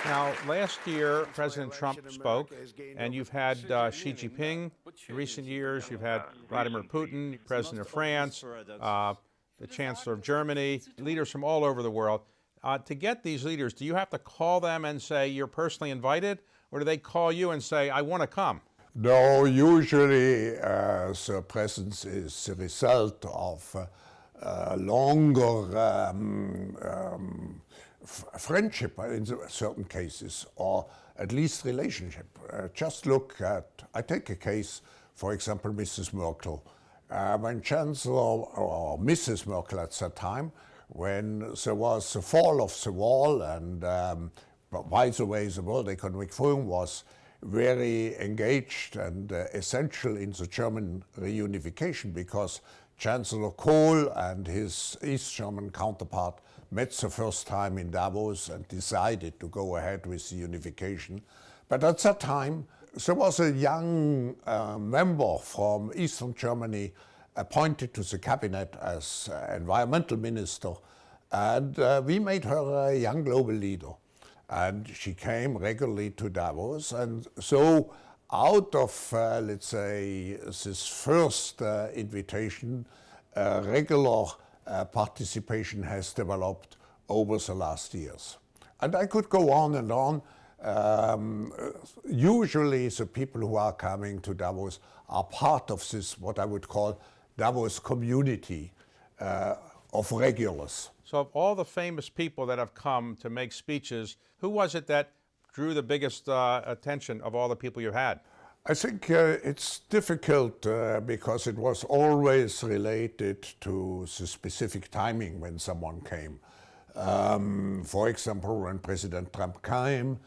Now, last year, President Trump spoke, and you've had Xi Jinping in recent years. You've had Vladimir Putin, President of France, the Chancellor of Germany, leaders from all over the world. To get these leaders, do you have to call them and say you're personally invited, or do they call you and say, I want to come? No, usually the presence is the result of longer friendship in certain cases, or at least relationship. Just look at, I take a case, for example, Mrs. Merkel. When Chancellor, or Mrs. Merkel at that time, when there was the fall of the wall, and by the way, the World Economic Forum was very engaged and essential in the German reunification, because Chancellor Kohl and his East German counterpart met the first time in Davos and decided to go ahead with the unification. But at that time, there was a young member from Eastern Germany appointed to the cabinet as environmental minister, and we made her a young global leader. And she came regularly to Davos, and so out of, let's say, this first invitation, regular participation has developed over the last years. And I could go on and on. Usually the people who are coming to Davos are part of this, what I would call Davos community of regulars. So of all the famous people that have come to make speeches, who was it that drew the biggest attention of all the people you had? I think it's difficult because it was always related to the specific timing when someone came. For example, when President Trump came,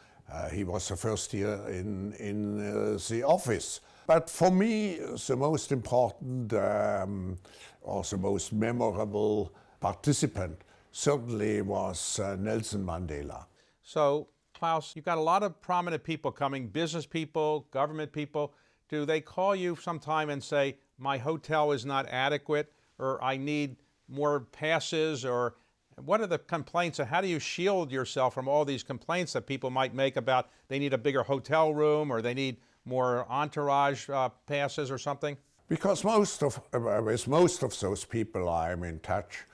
he was the first year in the office. But for me, the most important or the most memorable participant certainly was Nelson Mandela. So, Klaus, you've got a lot of prominent people coming, business people, government people. Do they call you sometime and say, my hotel is not adequate, or I need more passes, or what are the complaints, and how do you shield yourself from all these complaints that people might make about they need a bigger hotel room, or they need more entourage passes or something? Because with most of those people I'm in touch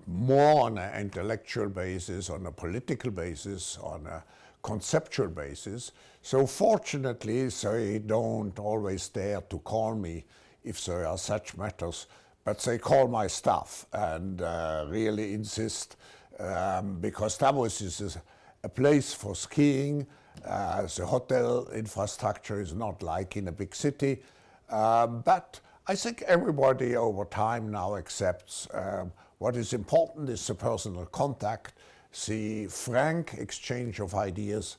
more on an intellectual basis, on a political basis, on a conceptual basis. So fortunately, they don't always dare to call me if there are such matters, but they call my staff and really insist, because Davos is a place for skiing. The hotel infrastructure is not like in a big city, but I think everybody over time now accepts what is important is the personal contact, the frank exchange of ideas,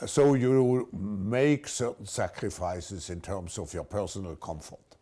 so you make certain sacrifices in terms of your personal comfort.